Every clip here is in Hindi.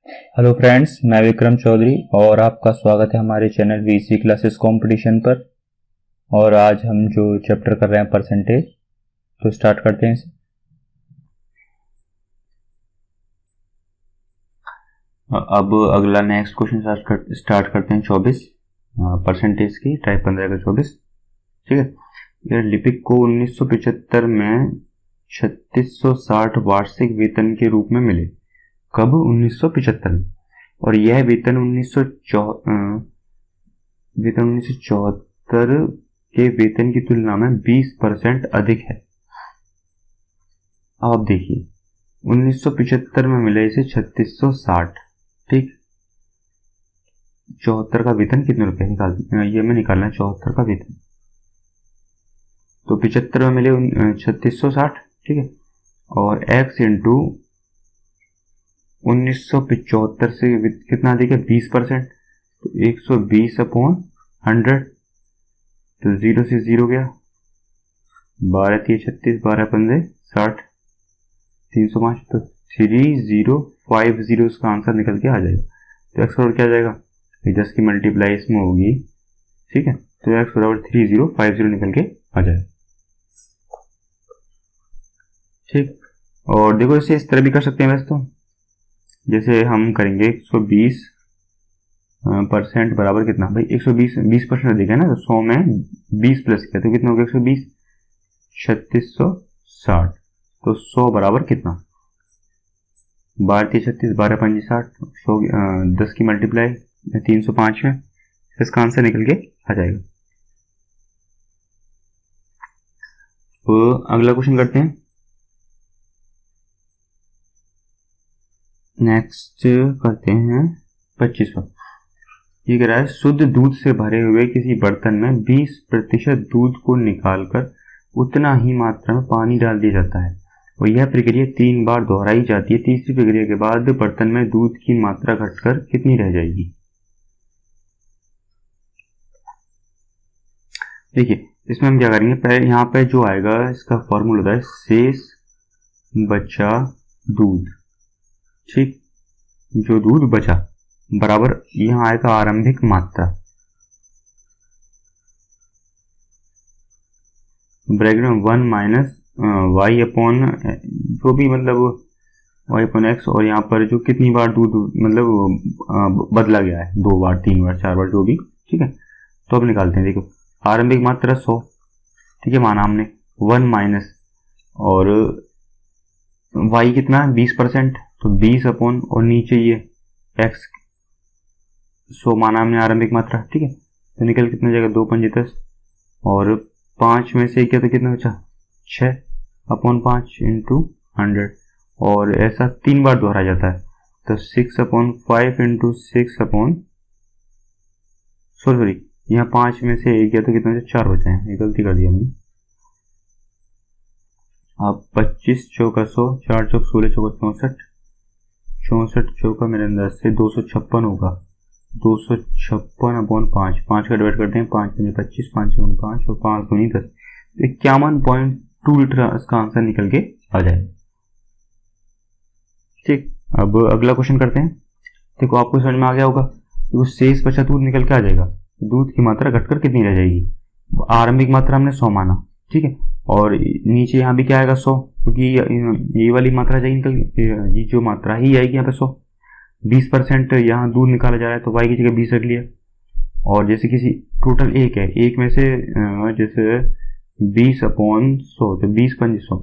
हेलो फ्रेंड्स, मैं विक्रम चौधरी और आपका स्वागत है हमारे चैनल वीसी क्लासेस कंपटीशन पर। और आज हम जो चैप्टर कर रहे हैं परसेंटेज, तो स्टार्ट करते हैं इसे। अब अगला नेक्स्ट क्वेश्चन स्टार्ट करते हैं 24 परसेंटेज की, टाइप 15 का 24। ठीक है, यार लिपिक को 1975 में 3660 वार्षिक वेतन के रूप में मिले। कब? 1975 में। और यह वेतन 1974 के वेतन की तुलना में 20% अधिक है। अब आप देखिए, 1975 में मिले इसे 3660। ठीक, 74 का वेतन कितने रुपए ये में निकालना है 74 का वेतन। तो 75 में मिले 3660। ठीक है, और x इंटू 1975 से कितना अधिक है? 20%। तो 120/100। तो 0 से 0 गया, 12 3 36, 12 15 60, 305। तो 3050 उसका आंसर निकल के आ जाएगा। तो x बराबर क्या आ जाएगा? 10 की मल्टीप्लाई इसमें होगी। ठीक है, तो x बराबर 3050 निकल के आ जाएगा। ठीक, और देखो इसे इस तरह भी कर सकते हैं वैसे तो। जैसे हम करेंगे 120% बराबर कितना भाई? 120% अधिक है ना, तो 100 में 20 प्लस किया तो कितना हो गया? 120। 3660। तो 100 बराबर कितना? 12 3 36, 12 5 60, 10 की मल्टीप्लाई 305 में इसका आंसर निकल के आ जाएगा। तो अगला क्वेश्चन करते हैं। नेक्स्ट करते हैं 25वां। ये कह रहा है, शुद्ध दूध से भरे हुए किसी बर्तन में 20% दूध को निकालकर उतना ही मात्रा में पानी डाल दिया जाता है और यह प्रक्रिया 3 बार दोहराई जाती है। तीसरी प्रक्रिया के बाद बर्तन में दूध की मात्रा घटकर कितनी रह जाएगी? देखिए, इसमें हम क्या करेंगे, पहले यहाँ पे जो आएगा इसका फॉर्मूला होता है शेष बचा दूध। ठीक, जो दूध बचा बराबर यहां आएगा आरंभिक मात्रा, ब्रैकेट में 1 माइनस वाई अपॉन जो भी मतलब वाई अपॉन एक्स, और यहाँ पर जो कितनी बार दूध मतलब बदला गया है, 2 बार 3 बार 4 बार जो भी। ठीक है, तो अब निकालते हैं। देखो, आरंभिक मात्रा 100। ठीक है, माना हमने 1 माइनस और वाई कितना? 20%, तो 20 अपॉन और नीचे ये एक्स 100 माना हमने आरंभिक मात्रा। ठीक है, तो निकल कितना जाएगा? 2 5 10 और 5 में से क्या, तो कितना बचा? 6 अपॉन 5 इंटू 100, और ऐसा 3 बार दोहरा जाता है। तो 6/5 इंटू 6 अपॉन सॉरी यहाँ 5 में से 1 गया तो कितना बचा? 4 बचा है, गलती कर दी हमने। अब 25 चौका 100, 4 चौक 16, चौका 64, 64 चौका मेरे अंदर से 256 होगा। 256/5, 5 का डिवाइड करते हैं, 5 5 25, 5 5 और 5 दूनी 10, 51.2 लीटर इसका आंसर निकल के आ जाए। ठीक, अब अगला क्वेश्चन करते हैं। देखो, आपको समझ में आ गया होगा, तो शेष बचा दूध निकल के आ जाएगा। दूध की मात्रा घटकर कितनी रह जाएगी? आरंभिक मात्रा हमने 100 माना। ठीक है, और नीचे यहाँ भी क्या आएगा? 100, क्योंकि ये वाली मात्रा जाएगी निकल, ये जो मात्रा ही आएगी यहाँ पे 100। 20% यहाँ दूध निकाला जा रहा है तो y की जगह 20 रख लिया। और जैसे किसी टोटल 1 है, 1 में से जैसे 20/100, तो 20 पंजे 100।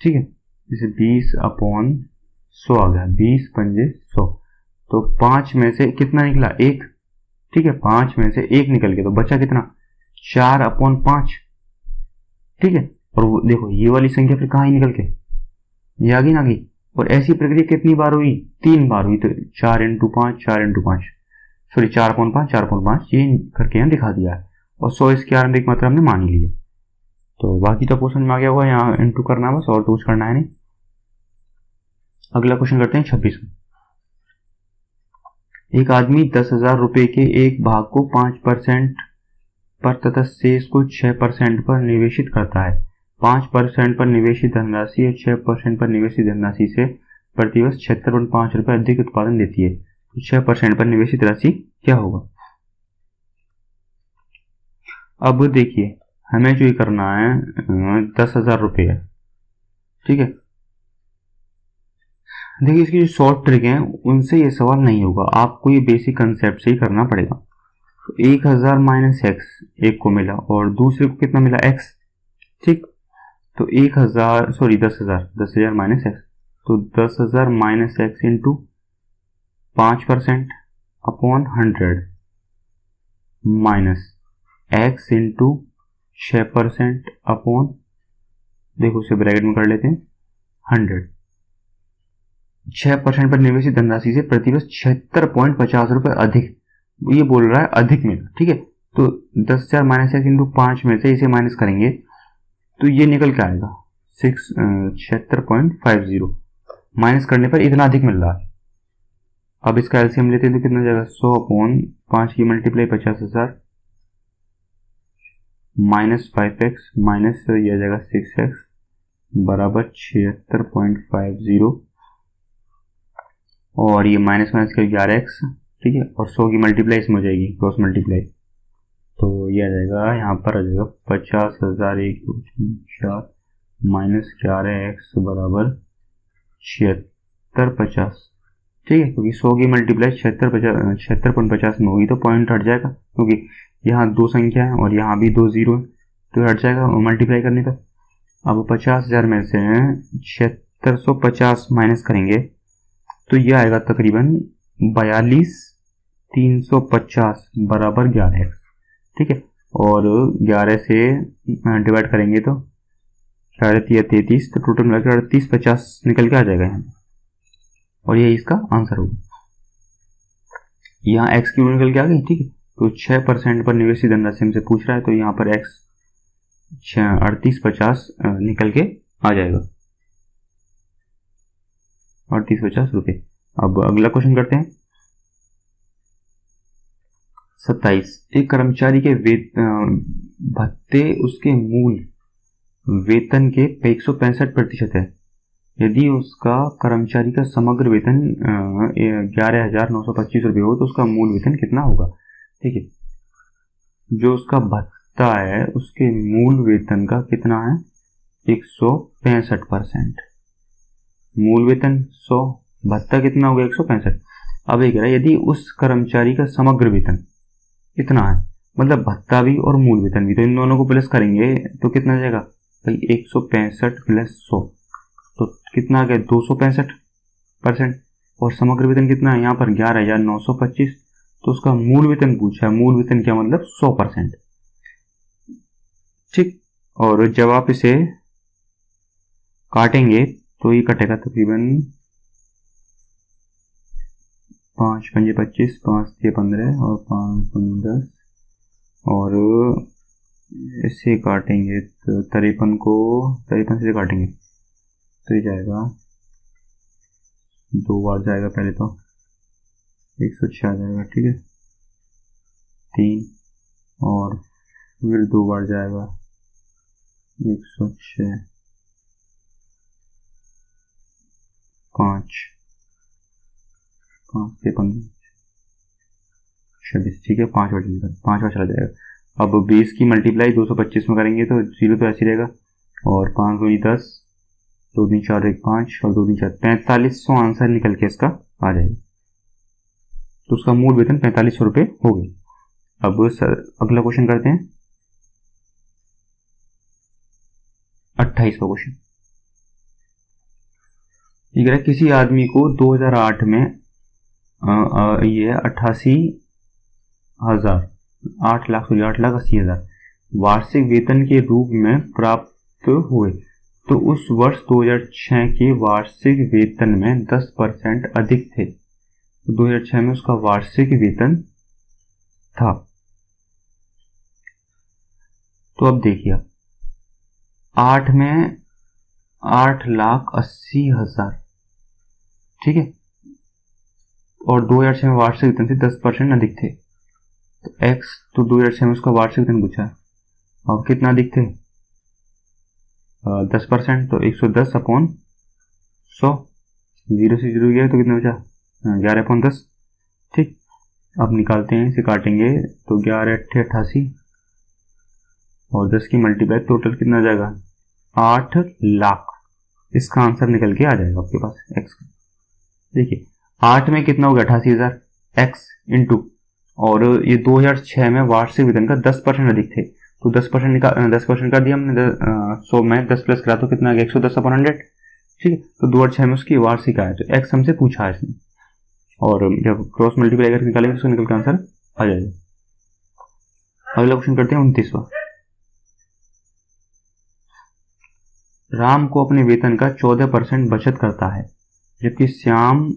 ठीक है, जैसे 20/100 आ गया, 20 पंजे 100, तो 5 में से कितना निकला? 1। ठीक है, 5 में से 1 निकल गया तो बचा कितना? 4/5। ठीक है, और वो देखो ये वाली संख्या फिर कहाँ ही निकल के ये आ गई ना गई। और ऐसी प्रक्रिया कितनी बार हुई? 3 बार हुई। तो 4 इंटू 5, 4 इंटू 5, सॉरी 4/5, 4/5 ये करके यहाँ दिखा दिया है, और 100 इसकी आरंभिक मात्रा हमने मान ली है। तो बाकी तो क्वेश्चन में आ गया होगा, यहाँ इंटू करना है बस, और तो कुछ करना है नहीं। अगला क्वेश्चन करते हैं 26। एक आदमी 10,000 रुपए के एक भाग को 5% पर तथा शेष को 6% पर निवेशित करता है। 5% पर निवेशित धनराशि और 6% पर निवेशित धनराशि से प्रतिवर्ष 76.5 रुपये अधिक उत्पादन देती है, तो 6% पर निवेशित राशि क्या होगा। अब देखिए हमें जो ये करना है 10,000 रुपये है, ठीक है। देखिए इसकी जो शॉर्ट ट्रिक है उनसे ये सवाल नहीं होगा, आपको ये बेसिक कंसेप्ट से ही करना पड़ेगा। तो 1000 माइनस एक्स एक को मिला और दूसरे को कितना मिला एक्स, ठीक। तो 10,000 माइनस एक्स, तो 10,000 minus x into 5% upon 100 minus x into 6% upon, देखो उसे ब्रैकेट में कर लेते हैं 100। 6% पर निवेशित धनराशि से प्रतिवर्ष 76.50 रुपये अधिक, ये बोल रहा है अधिक मिला, ठीक है। तो 10,000 माइनस एक्स इंटू 5 में से इसे माइनस करेंगे तो ये निकल के आएगा 76.50, माइनस करने पर इतना अधिक मिल रहा है। अब इसका एलसीएम लेते हैं तो कितना जाएगा 100 अपॉन 5 की मल्टीप्लाई 50,000 माइनस 5x माइनस ये आ जाएगा 6x बराबर 76.50 और ये माइनस माइनस कर 11x, ठीक है। और 100 की मल्टीप्लाई इसमें हो जाएगी क्रॉस मल्टीप्लाई, तो ये आ जाएगा यहाँ पर आ जाएगा 50,000 1 2 3 4 माइनस 11x बराबर 7650, ठीक है। क्योंकि 100 की मल्टीप्लाई 76.50 में होगी तो पॉइंट हट जाएगा, क्योंकि यहाँ दो संख्या है और यहाँ भी दो जीरो है तो हट जाएगा मल्टीप्लाई करने पर। अब 50,000 में से 7650 माइनस करेंगे तो यह आएगा तकरीबन 42,350 बराबर 11x, ठीक है। और 11 से डिवाइड करेंगे तो 33, तो टोटल मिलाकर 3850 निकल के आ जाएगा यहाँ, और यही इसका आंसर होगा। यहाँ x की वैल्यू निकल के आ गई, ठीक है। तो 6% पर निवेशित धनराशि हमसे पूछ रहा है तो यहाँ पर x 3850 निकल के आ जाएगा, 3850 रुपये। अब अगला क्वेश्चन करते हैं 27। एक कर्मचारी के भत्ते उसके मूल वेतन के 165% है। यदि उसका कर्मचारी का समग्र वेतन 11,925 रुपये हो तो उसका मूल वेतन कितना होगा, ठीक है। जो उसका भत्ता है उसके मूल वेतन का कितना है 165%, मूल वेतन 100, भत्ता कितना होगा 165। अब ये कह रहा है यदि उस कर्मचारी का समग्र वेतन कितना है, मतलब भत्ता भी और मूल वेतन भी, तो इन दोनों को प्लस करेंगे तो कितना जाएगा भाई 165 प्लस 100, तो कितना आ गया 265%। और समग्र वेतन कितना है यहाँ पर 11,925, तो उसका मूल वेतन पूछा है, मूल वेतन क्या मतलब 100%, ठीक। और जब आप इसे काटेंगे तो ये कटेगा तकरीबन 5 पंजे 25, 5 6 15 और 5 10, और इसे काटेंगे तो 53 से काटेंगे तो ये जाएगा 2 बार जाएगा, पहले तो 106 आ जाएगा, ठीक है, 3 और फिर 2 बार जाएगा 106, 5 से 15 26, ठीक है, 5 बार चला जाएगा। अब 20 की मल्टीप्लाई 225 में करेंगे तो जीरो तो ऐसे रहेगा, और 5 दूनी 10, 2 दूनी 4 1 5 और 2 दूनी 4 4500 आंसर निकल के इसका आ जाएगा। तो उसका मूल वेतन 4500 रुपये हो गए। अब अगला क्वेश्चन करते हैं 28वां क्वेश्चन। ये कह रहा है किसी आदमी को 2008 में ये 8,80,000 वार्षिक वेतन के रूप में प्राप्त हुए, तो उस वर्ष 2006 के वार्षिक वेतन में 10% अधिक थे। तो 2006 में उसका वार्षिक वेतन था। तो अब देखिए 8 में 8,80,000, ठीक है, और 2006 में वार्षिक वेतन से 10% अधिक थे। तो x, तो 2006 में उसका वार्षिक वेतन पूछा है, अब कितना अधिक थे 10%, तो 110 अपॉन 100, 0 से 0 गया तो कितना बचा, 11/10। ठीक, अब निकालते हैं, इसे काटेंगे तो 11 × 8 = 88 और 10 की मल्टीप्लाई टोटल कितना आ जाएगा, 8 लाख। इसका आंसर निकल के आ जाएगा आपके पास एक्स का। देखिए 8 में कितना हो गया, 88,000 एक्स इंटू, और ये 2006 में वार्षिक वेतन का 10% अधिक थे तो 10% कर दिया हमने। 100 में 10 प्लस करा तो कितना आ गया, 110/100। ठीक है, तो 2006 में उसकी वार्षिक आय, तो एक्स हमसे पूछा है इसने, और जब क्रॉस मल्टीप्लाई करके निकालेंगे तो निकल के आंसर आ जाएगा। अगला क्वेश्चन करते हैं 29वां। राम को अपने वेतन का 14% बचत करता है जबकि श्याम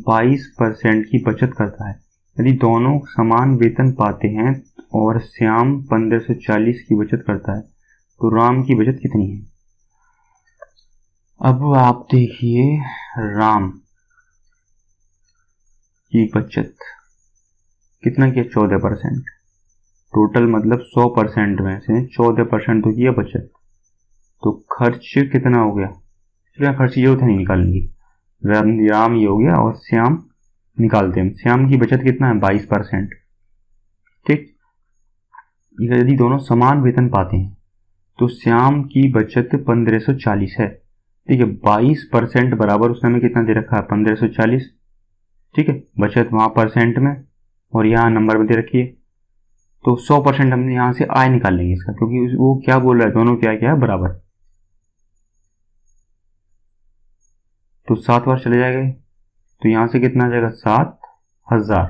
22% की बचत करता है। यदि दोनों समान वेतन पाते हैं और श्याम 1540 की बचत करता है तो राम की बचत कितनी है। अब आप देखिए, राम की बचत कितना किया, 14%। टोटल मतलब 100% में से 14% तो किया बचत, तो खर्च कितना हो गया, क्या खर्च ये होता नहीं निकालने की, राम ये हो गया और श्याम निकालते हैं। श्याम की बचत कितना है, 22%। ठीक, यदि दोनों समान वेतन पाते हैं तो श्याम की बचत 1540 है। ठीक है, 22% बराबर उसने हमें कितना दे रखा है, 1540। ठीक है, बचत वहां परसेंट में और यहाँ नंबर में दे रखी है, तो 100% हमने यहां से आय निकाल लेंगे इसका, क्योंकि वो क्या बोल रहा है, दोनों क्या क्या है बराबर। तो 7 बार चले जाएंगे तो यहां से कितना आ जाएगा, 7,000।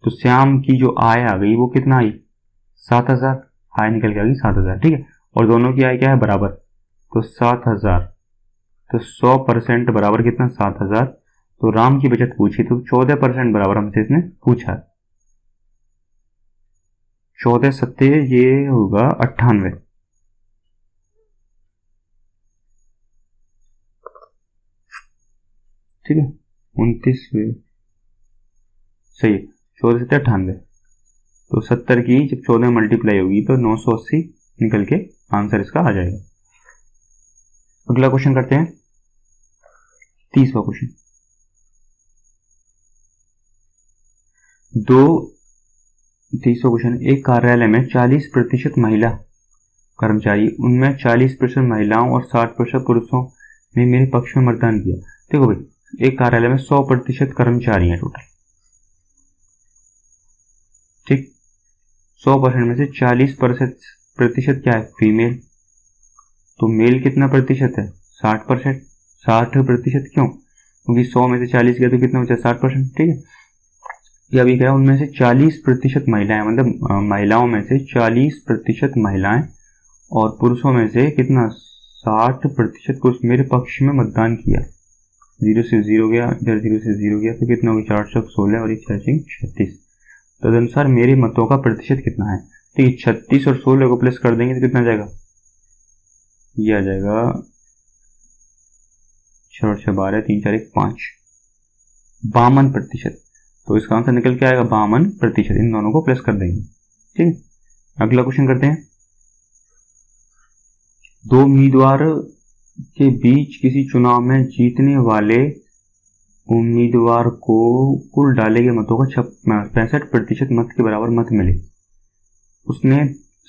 तो श्याम की जो आय आ गई वो कितना आई, 7,000। आय निकल के आ गई 7,000। ठीक है, और दोनों की आय क्या है, बराबर, तो 7,000। तो 100% बराबर कितना, 7,000। तो राम की बचत पूछी तो 14% बराबर हमसे इसने पूछा। 14 सत्ते ये होगा 98। ठीक है, 29 सही है, 14 सत्ते 98। तो 70 की जब 14 मल्टीप्लाई होगी तो 980 निकल के आंसर इसका आ जाएगा। अगला क्वेश्चन करते हैं 30वां क्वेश्चन। 30वां क्वेश्चन, एक कार्यालय में 40% महिला कर्मचारी, उनमें 40% महिलाओं और 60% पुरुषों ने मेरे पक्ष में मतदान किया। देखो भाई, एक कार्यालय में 100% कर्मचारी हैं टोटल। ठीक, 100% में से 40% क्या है, फीमेल। तो मेल कितना प्रतिशत है, 60%। 60% क्यों, क्योंकि 100 में से 40 गया तो कितना बचा, 60%। ठीक है, या भी क्या, उनमें से 40% महिलाएं, मतलब महिलाओं में से 40% महिलाएं और पुरुषों में से कितना, 60% पुरुष मेरे पक्ष में मतदान किया। 0 से 0 गया, इधर 0 से 0 गया तो कितना होगा, 416 और 36। तदनुसार मेरे मतों का प्रतिशत कितना है। ठीक है, 36 और 16 को प्लस कर देंगे तो कितना जाएगा, ये आ जाएगा 6 और 6 12, 3 4 1 5, 52%। तो इसका आंसर निकल के आएगा 52%। इन दोनों को प्लस कर देंगे। ठीक है, अगला क्वेश्चन करते हैं। दो उम्मीदवार के बीच किसी चुनाव में जीतने वाले उम्मीदवार को कुल डाले गए मतों का 65% मत के बराबर मत मिले। उसने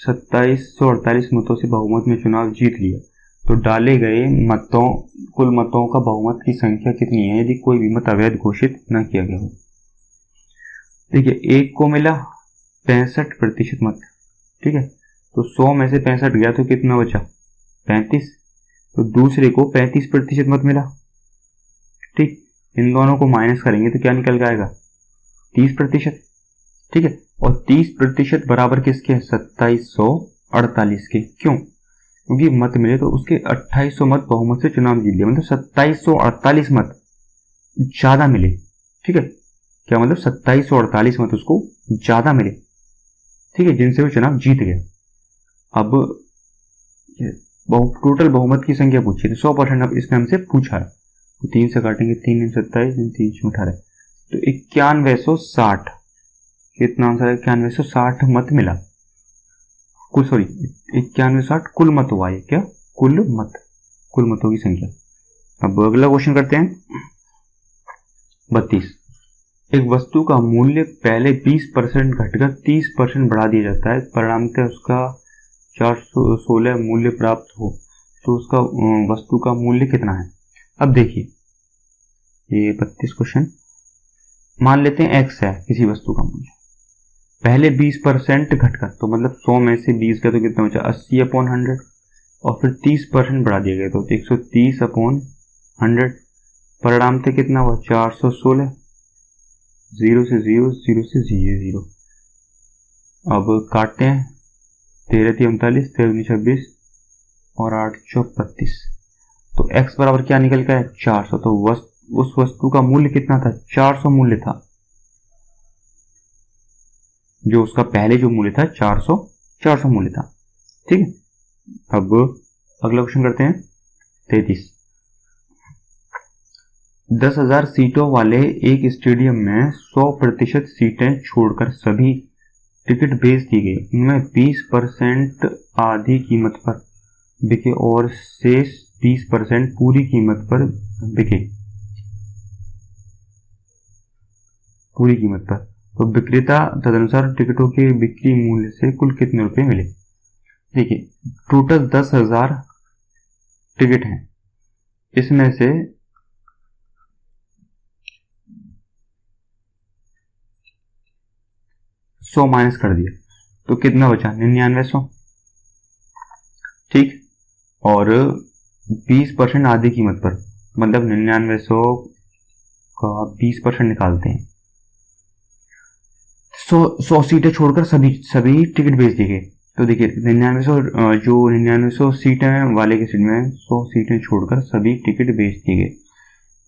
2748 मतों से बहुमत में चुनाव जीत लिया, तो डाले गए कुल मतों का बहुमत की संख्या कितनी है यदि कोई भी मत अवैध घोषित न किया गया हो। देखिए, एक को मिला 65% मत। ठीक है, तो 100 में से 65 गया तो कितना बचा, 35। तो दूसरे को 35% मत मिला। ठीक, इन दोनों को माइनस करेंगे तो क्या निकल के आएगा, 30%। ठीक है, और 30% बराबर किसके, 2748 के। क्यों, क्योंकि मत मिले तो उसके 2800 मत बहुमत से चुनाव जीत लिया, मतलब 2748 मत ज्यादा मिले। ठीक है, क्या मतलब 2748 मत उसको ज्यादा मिले। ठीक है, जिनसे वो चुनाव जीत गया। अब टोटल बहुमत की संख्या पूछी तो 100% इसने हमसे पूछा है, तो 3 से काटेंगे, 3 × 27, 3 × 18, तो 9160। कितना आंसर है, 9160 मत मिला। 9160 कुल मत हुआ है, क्या कुल मतों की संख्या। अब अगला क्वेश्चन करते हैं 32। एक वस्तु का मूल्य पहले 20% घटकर 30% बढ़ा दिया जाता है, परिणामतः उसका 416 मूल्य प्राप्त हो, तो उसका वस्तु का मूल्य कितना है। अब देखिए ये 32 क्वेश्चन, मान लेते हैं x है किसी वस्तु का मूल्य, पहले 20% घटकर, तो मतलब 100 में से 20 का तो कितना बचा 80/100, और फिर 30% बढ़ा दिया गया तो 130/100, परिणाम से कितना हुआ 416, 0 से 0, 0 से 0। अब काटते हैं, 13 3 39, 13 9 26 और 8 4 32, तो x बराबर क्या निकल गया है 400। तो उस वस्तु का मूल्य कितना था 400 मूल्य था, जो उसका पहले जो मूल्य था 400 मूल्य था। ठीक है, अब अगला क्वेश्चन करते हैं 33। 10,000 सीटों वाले एक स्टेडियम में 100% सीटें छोड़कर सभी टिकट बेच दी गई, इनमें 20% आधी कीमत पर बिके और शेष 20% पूरी कीमत पर बिके, पूरी कीमत पर। तो विक्रेता तदनुसार टिकटों के बिक्री मूल्य से कुल कितने रुपए मिले। देखिए टोटल 10,000 टिकट हैं, इसमें से 100 माइनस कर दिया तो कितना बचा 9900। ठीक, और 20% आधी कीमत पर, मतलब 9900 का 20% निकालते हैं, 100 सीटें छोड़कर सभी टिकट बेच दी गई। तो देखिए 9900 जो 9900 सीटें वाले के सीट में 100 सीटें छोड़कर सभी टिकट बेच दी गई,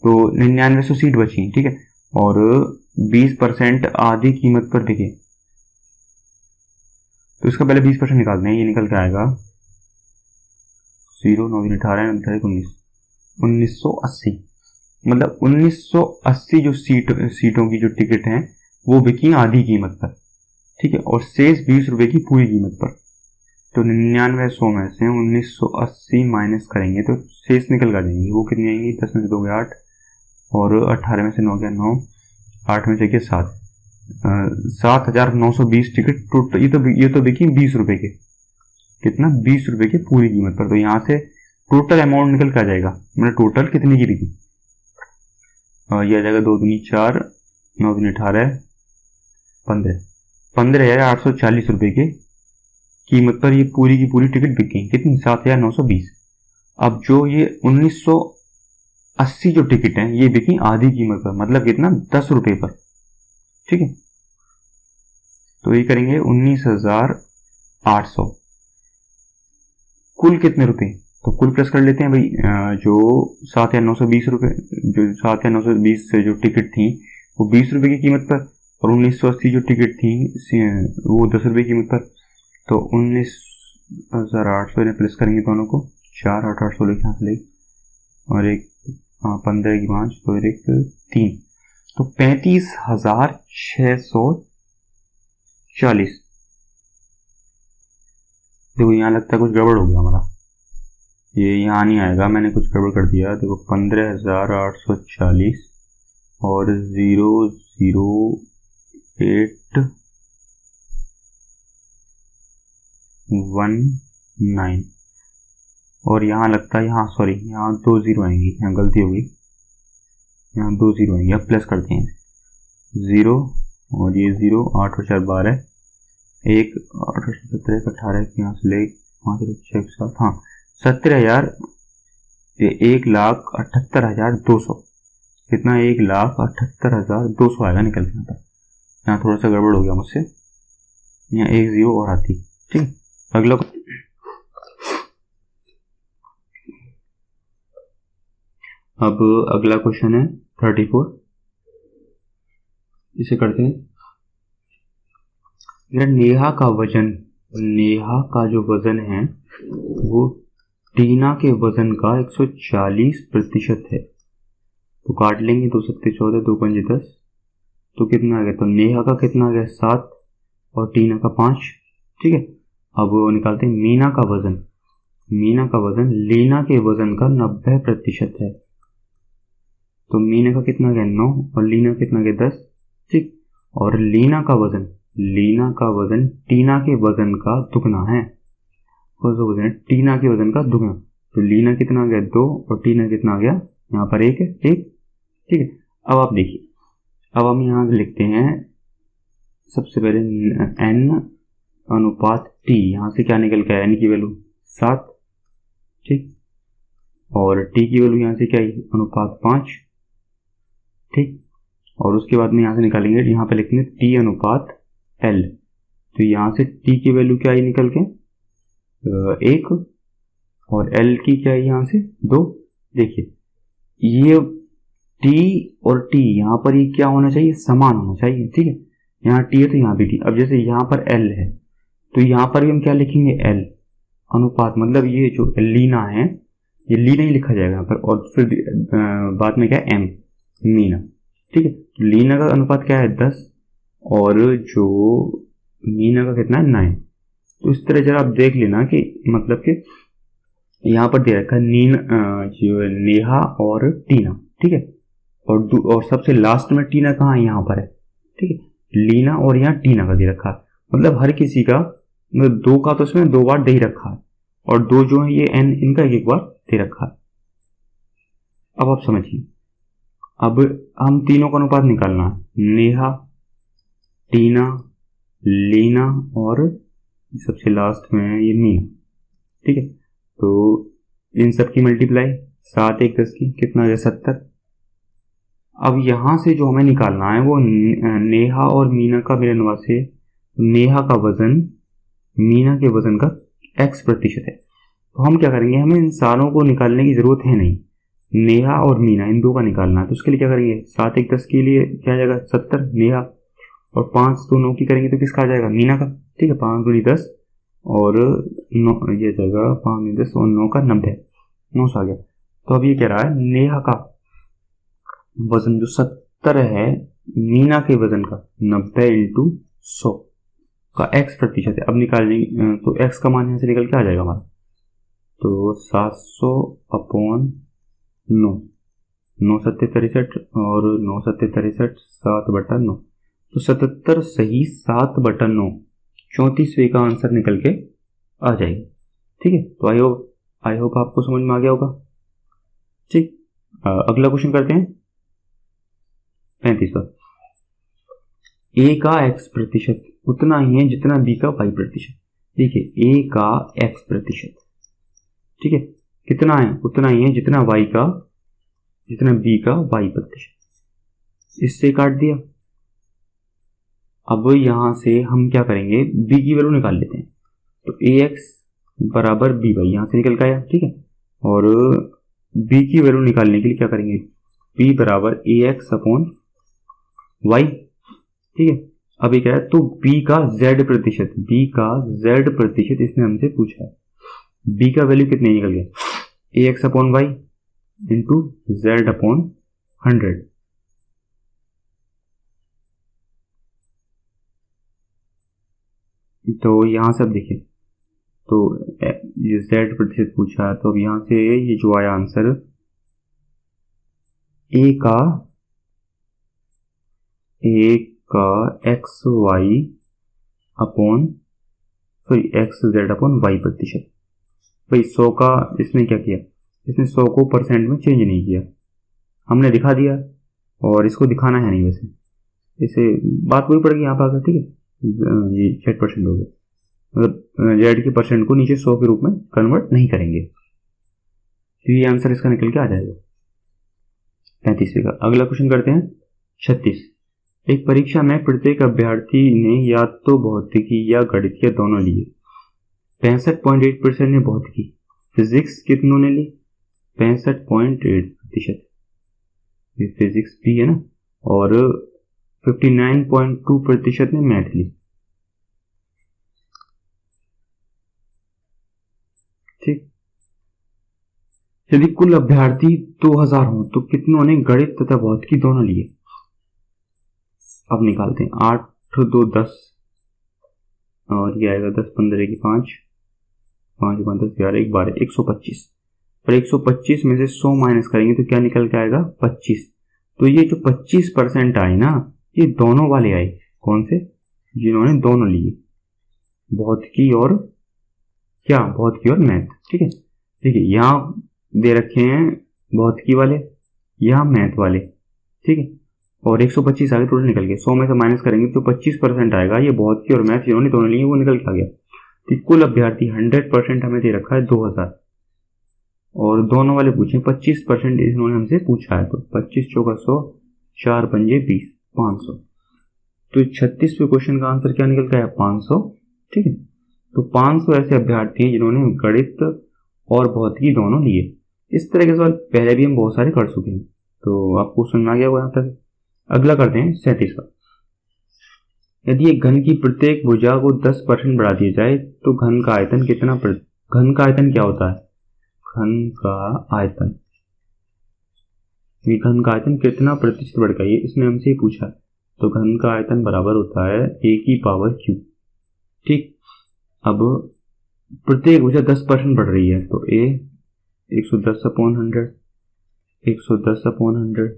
तो 9900 सीट बची। ठीक है, और 20% आधी कीमत पर बिके, तो इसका पहले 20% निकालते हैं, ये निकल के आएगा 0 9 18 19 1980, मतलब 1980 जो सीटों की जो टिकट हैं वो बिकी आधी कीमत पर। ठीक है, और शेष 20 रुपए की पूरी कीमत पर। तो 9900 में से 1980 माइनस करेंगे तो शेष निकल कर देंगे, वो कितनी आएंगी 10 में से 2 गया 8 और 18 में से 9 गया 9, 8 में से गया 7, 7,920 टिकट टोटल। ये तो बिकी 20 रुपए के, कितना 20 रुपए की पूरी कीमत पर। तो यहाँ से टोटल अमाउंट निकल के आ जाएगा, मतलब टोटल कितनी की बिकी, ये आ जाएगा 2 दूनी 4 9 दूनी 18 15,840 रुपए के कीमत पर ये पूरी की पूरी टिकट बिक गई, कितनी 7,920। अब जो ये 1980 जो टिकट है ये बिकी आधी कीमत पर, मतलब कितना 10 रुपए पर। ठीक है, तो ये करेंगे 19,800, कुल कितने रुपए, तो कुल प्लस कर लेते हैं भाई, जो 7,920 रुपए, जो 7,920 से जो टिकट थी वो 20 रुपए की कीमत पर, और 1980 जो टिकट थी वो 10 रुपए की कीमत पर। तो 19,800 प्लस करेंगे दोनों को, 4 8 800 लिखे यहाँ से ले, और एक 15 की 5 तो एक 3, तो 35,640। देखो यहाँ लगता है कुछ गड़बड़ हो गया हमारा, ये यहाँ नहीं आएगा, मैंने कुछ गड़बड़ कर दिया। देखो 15,840 और 00819, और यहाँ लगता है यहाँ सॉरी यहाँ 2 0 आएंगी, यहाँ गलती हो गई, यहाँ 2 0 आएंगी। अब प्लस करते हैं 0 और ये 0, 8 और 4 12, 1 8 और 17 18 यहाँ से ले 5 6 7, हाँ 17,000, 1,78,200, कितना 1,78,200 आएगा निकल के। यहाँ थोड़ा सा गड़बड़ हो गया मुझसे, यहाँ 1 0 और आती। ठीक, अगला अब अगला क्वेश्चन है 34, इसे करते हैं। नेहा का जो वजन है वो टीना के वजन का 140% है, तो काट लेंगे, 2 7 14 2 5 10, तो कितना आ गया, तो नेहा का कितना आ गया 7 और टीना का 5। ठीक है, अब वो निकालते हैं मीना का वजन लीना के वजन का 90% है, तो मीना का कितना गया 9 और लीना कितना गया 10। ठीक, और लीना का वजन टीना के वजन का दुगना है। वजन टीना के वजन का दुगना, तो लीना कितना गया 2 और टीना कितना गया यहाँ पर 1 है 1। ठीक है, अब आप देखिए, अब हम यहाँ लिखते हैं सबसे पहले n अनुपात t, यहाँ से क्या निकल के आया, n की वैल्यू 7। ठीक, और t की वैल्यू यहाँ से क्या है अनुपात 5। ठीक, और उसके बाद में यहाँ से निकालेंगे, यहाँ पे लिखेंगे t अनुपात l, तो यहाँ से t की वैल्यू क्या आई निकल के 1 और l की क्या है यहाँ से 2। देखिए ये t और t यहाँ पर ये क्या होना चाहिए, समान होना चाहिए। ठीक है, यहाँ t है तो यहाँ भी t। अब जैसे यहाँ पर l है तो यहाँ पर भी हम क्या लिखेंगे l अनुपात, मतलब ये जो लीना है ये लीना ही लिखा जाएगा यहाँ पर, और फिर बाद में क्या है m मीना। ठीक है, तो लीना का अनुपात क्या है 10 और जो मीना का कितना है 9। तो इस तरह जरा आप देख लेना कि मतलब कि यहाँ पर दे रखा है जो नेहा और टीना। ठीक है, और सबसे लास्ट में टीना कहाँ है, यहाँ पर है। ठीक है, लीना और यहाँ टीना का दे रखा है, मतलब हर किसी का मतलब 2 का तो इसमें 2 बार दे ही रखा है, और 2 जो है ये n इनका एक बार दे रखा है। अब आप समझिए, अब हम तीनों का अनुपात निकालना है, नेहा, टीना, लीना और सबसे लास्ट में ये मीना। ठीक है, तो इन सब की मल्टीप्लाई 7 1 10 की कितना है 70। अब यहां से जो हमें निकालना है वो नेहा और मीना का मिलन से नेहा का वजन मीना के वजन का x% है। तो हम क्या करेंगे, हमें इन सारों को निकालने की जरूरत है नहीं, नेहा और मीना इन दो का निकालना है। तो उसके लिए क्या करेंगे, 7 1 10 के लिए क्या आ जाएगा 70 नेहा, और 5 2 9 की करेंगे तो किसका आ जाएगा मीना का। ठीक है, 5 2 10 और 9 ये जाएगा 5 10 और 9 का 90, 900 आ गया। तो अब ये कह रहा है नेहा का वजन जो 70 है मीना के वजन का 90 × 100 का x% है। अब निकालेंगे तो x का मान यहाँ से निकल के आ जाएगा हमारा, तो 700/9, 9 7 63 और 9 7 63 7/9, तो 77 सही 7/9 34वें का आंसर निकल के आ जाएगा। ठीक है, तो आई होप आपको समझ में आ गया होगा। ठीक, अगला क्वेश्चन करते हैं 35वां। a का x% उतना ही है जितना b का y%। देखिए a का x%, ठीक है, कितना है, उतना ही है जितना b का y%। इससे काट दिया। अब यहां से हम क्या करेंगे, b की वैल्यू निकाल लेते हैं। तो ax बराबर by यहां से निकल के आया। ठीक है, और b की वैल्यू निकालने के लिए क्या करेंगे, b बराबर ax/y। ठीक है, अभी क्या है, तो b का z% इसने हमसे पूछा है। b का वैल्यू कितने निकल गया, ax/y इंटू z/100। तो यहां से अब देखिए, तो ये z% पूछा है, तो अब यहां से ये जो आया आंसर a का xz/y%। भाई 100 का इसने क्या किया, इसने 100 को परसेंट में चेंज नहीं किया, हमने दिखा दिया, और इसको दिखाना है नहीं, वैसे इसे बात वही पड़ेगी यहाँ पर आकर। ठीक है, ये z% हो गया, मतलब z के परसेंट को नीचे 100 के रूप में कन्वर्ट नहीं करेंगे, तो ये आंसर इसका निकल के आ जाएगा 35वें का। अगला क्वेश्चन करते हैं 36। एक परीक्षा में प्रत्येक अभ्यर्थी ने या तो भौतिकी या गणितीय दोनों लिए। 65.8% ने भौतिकी, फिजिक्स कितनों ने ली 65.8%, फिजिक्स भी है ना, और 59.2% ने मैथ ली। ठीक, यदि कुल अभ्यर्थी 2000 हो तो कितनों ने गणित तथा भौतिकी दोनों लिए। अब निकालते हैं, 8 2 10 और ये आएगा 10 15 की 5 5 5 10 11 1 12 125, और 125 में से 100 माइनस करेंगे तो क्या निकल के आएगा 25। तो ये जो 25% आए ना, ये दोनों वाले आए। कौन से? जिन्होंने दोनों लिए, भौतिकी और क्या, भौतिकी और मैथ। ठीक है, देखिए यहाँ दे रखे हैं भौतिकी वाले, यहाँ मैथ वाले। ठीक है, और 125 आगे टोटल निकल गए। 100 में से माइनस करेंगे तो 25% आएगा। ये भौतिकी और मैथ जिन्होंने दोनों लिए वो निकल के आ गया। तो कुल अभ्यर्थी 100% हमें दे रखा है 2000, और दोनों वाले पूछे 25% इन्होंने हमसे पूछा है। तो 25 चौका 100, 4 पंजे 20, 500। तो 36वें क्वेश्चन का आंसर क्या निकल गया? 500। ठीक है, तो 500 ऐसे अभ्यर्थी हैं जिन्होंने गणित और भौतिकी दोनों लिए। इस तरह के सवाल पहले भी हम बहुत सारे कर चुके हैं, तो आपको समझ में आ गया होगा यहाँ तक। अगला करते हैं 37 का। यदि एक घन की प्रत्येक भुजा को 10% बढ़ा दिया जाए तो घन का आयतन कितना? घन का आयतन क्या होता है? घन का आयतन, घन का आयतन कितना प्रतिशत बढ़ गया, ये इसने हमसे ही पूछा। तो घन का आयतन बराबर होता है a की पावर q। ठीक, अब प्रत्येक भुजा 10% बढ़ रही है, तो a 110/100, 110/100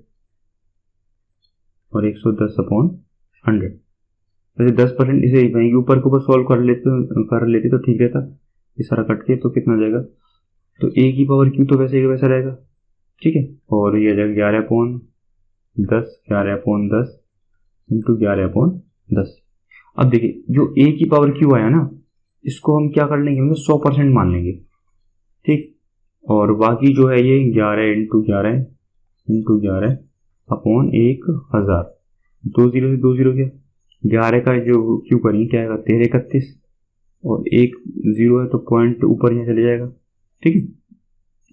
और 110/100। वैसे 10% इसे वहीं के ऊपर सॉल्व कर लेते तो ठीक रहता। इस सारा कट के तो कितना जाएगा? तो a की पावर q तो वैसे ही वैसा रहेगा। ठीक है, और ये आ जाएगा 11/10, 11/10 इंटू 11/10। अब देखिए जो a की पावर q आया ना, इसको हम क्या कर लेंगे? मतलब 100% मान लेंगे। ठीक, और बाकी जो है ये 11 इंटू 11 इंटू 11 अपॉन 1000। 2 0 से 2 0 गया। 11 का जो क्यू करेंगे क्या आएगा? 1331, और 1 0 है तो पॉइंट ऊपर यहाँ चले जाएगा। ठीक है,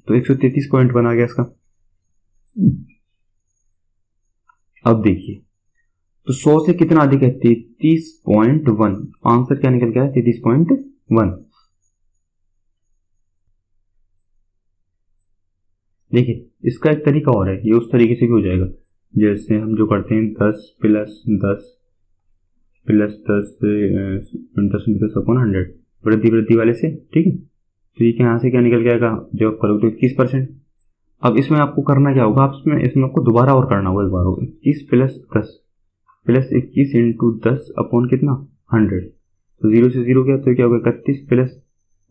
तो 133 पॉइंट बना गया इसका। अब देखिए, तो 100 से कितना अधिक है? 33.1। आंसर क्या निकल गया? 33.1। देखिए इसका एक तरीका और है, ये उस तरीके से भी हो जाएगा जैसे हम जो करते हैं 10 प्लस 10 प्लस 10 अपॉन 100, वृद्धि वाले से। ठीक है, तो ये यहाँ से क्या निकल जाएगा? जब करोगे तो 21%। अब इसमें आपको करना क्या होगा? आप इसमें आपको दोबारा और करना होगा। एक बार होगा 21 प्लस 10 प्लस 21 इंटू 10 अपॉन कितना? 100। तो 0 से 0 गया तो क्या होगा? 31 प्लस,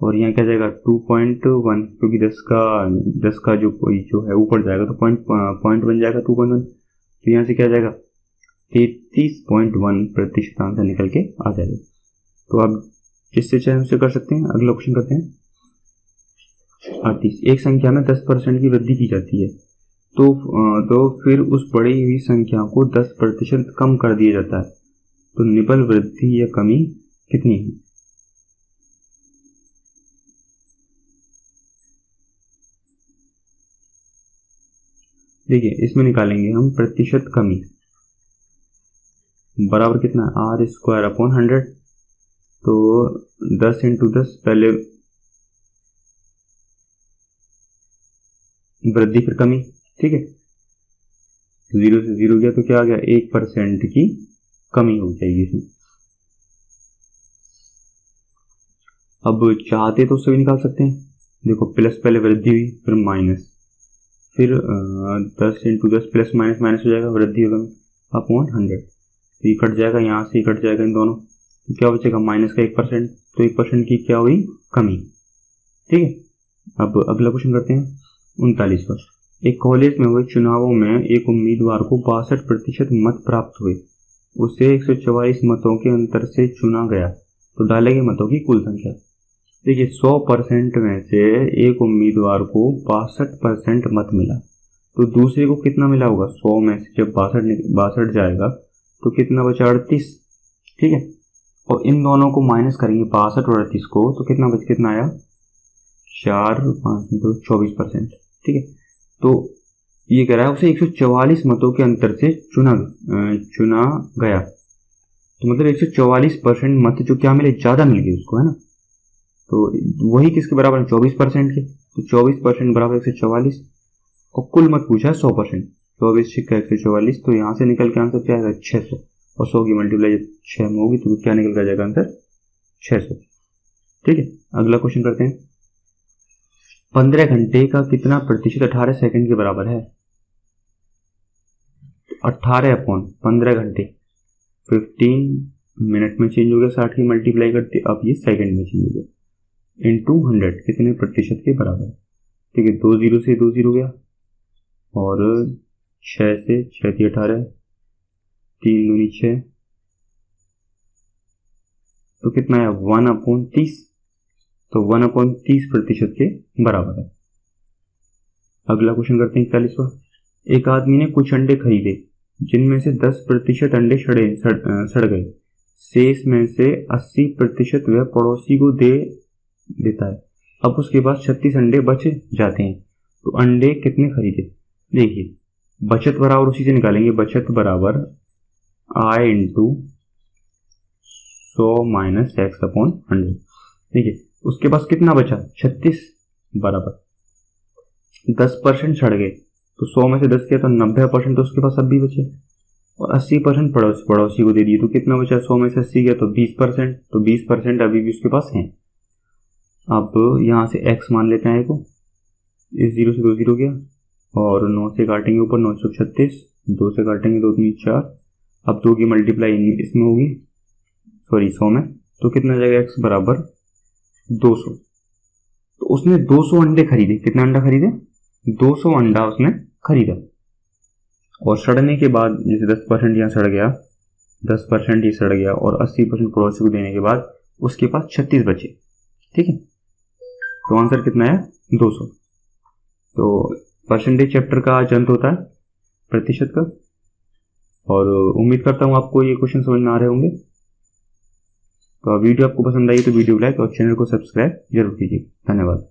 और यहाँ क्या जाएगा? 2.1, क्योंकि 10 का जो कोई जो है ऊपर जाएगा तो पॉइंट बन जाएगा 2.1। तो यहाँ से क्या जाएगा? 33.1% आंसर निकल के आ जाएगा। तो आप जिससे चाहे उससे कर सकते हैं। अगला क्वेश्चन करते हैं 38। एक संख्या में 10% की वृद्धि की जाती है तो फिर उस बढ़ी हुई संख्या को 10% कम कर दिया जाता है, तो निबल वृद्धि या कमी कितनी है? देखिए इसमें निकालेंगे हम प्रतिशत कमी, बराबर कितना है? R square upon 100। तो 10 इंटू 10, पहले वृद्धि फिर कमी। ठीक है, 0 से 0 गया तो क्या आ गया? 1% की कमी हो जाएगी इसमें। अब चाहते तो उससे भी निकाल सकते हैं। देखो प्लस पहले वृद्धि हुई, फिर माइनस, फिर 10 इंटू 10 प्लस माइनस माइनस हो जाएगा, वृद्धि होगा अपॉन 100। तो ये कट जाएगा, यहाँ से कट जाएगा इन दोनों, तो क्या बचेगा? माइनस का 1%। तो 1% की क्या हुई? कमी। ठीक है, अब अगला क्वेश्चन करते हैं 39 पर। एक कॉलेज में हुए चुनावों में एक उम्मीदवार को 62% मत प्राप्त हुए, उसे 144 मतों के अंतर से चुना गया, तो डाले गए मतों की कुल संख्या। देखिए 100% में से एक उम्मीदवार को 62% मत मिला, तो दूसरे को कितना मिला होगा? 100 में से जब 62 जाएगा तो कितना बचा? 38। ठीक है, और इन दोनों को माइनस करेंगे 62 और 38 को, तो कितना आया? 4 5 2 24%। ठीक है, तो ये कह रहा है उसे 144 मतों के अंतर से चुना गया, तो मतलब 144% मत जो क्या मिले? ज्यादा मिल गए उसको, है ना। तो वही किसके बराबर है? 24% के। तो 24% बराबर 144, और कुल मत पूछा है 100%। 24 छिक्का 144, तो यहाँ से निकल के आंसर क्या आएगा? 600, और 100 की मल्टीप्लाई 6 में होगी तो क्या निकल कर जाएगा आंसर? 600। ठीक है, अगला क्वेश्चन करते हैं 15 घंटे का कितना प्रतिशत 18 सेकंड के बराबर है? 18/15 घंटे 15 मिनट में चेंज हो गया, 60 की मल्टीप्लाई करते अब ये सेकंड में चेंज हो गया, इंटू 100 कितने प्रतिशत के बराबर है। ठीक है, 2 0 से 2 0 गया, और 6 से 6 थी 18, 3 दूनी 6, तो कितना है 1/30, तो 1/30% के बराबर है। अगला क्वेश्चन करते हैं 41वां। एक आदमी ने कुछ अंडे खरीदे जिनमें से 10% अंडे सड़ गए, शेष में से 80% वह पड़ोसी को दे देता है। अब उसके पास 36 अंडे बच जाते हैं, तो अंडे कितने खरीदे। देखिए बचत बराबर उसी से निकालेंगे, बचत बराबर I इंटू 100 माइनस x/100। देखिए उसके पास कितना बचा 36 बराबर 10% सड़ गए, तो 100 में से 10 किया तो 90% तो उसके पास अब भी बचे, और 80% पड़ोसी को दे दिए, तो कितना बचा 100 में से 80 गया तो 20%, तो 20% अभी भी उसके पास हैं। अब यहाँ से x मान लेते हैं को, इस 0 से 2 0 गया, और 9 से काटेंगे ऊपर 9 36, 2 से काटेंगे 2 3 4, अब 2 की मल्टीप्लाई इसमें होगी, सॉरी 100 में, तो कितना जाएगा x बराबर 200। तो उसने 200 अंडे खरीदे, कितना अंडा खरीदे 200 अंडा उसने खरीदा, और सड़ने के बाद जैसे 10% यहाँ सड़ गया, 10% ये सड़ गया, और 80% पड़ोसी को देने के बाद उसके पास 36 बचे। ठीक है, तो आंसर कितना है 200। तो परसेंटेज चैप्टर का आज अंत होता है प्रतिशत का, और उम्मीद करता हूँ आपको ये क्वेश्चन समझ में आ रहे होंगे। तो वीडियो आपको पसंद आई तो वीडियो को लाइक और चैनल को सब्सक्राइब जरूर कीजिए। धन्यवाद।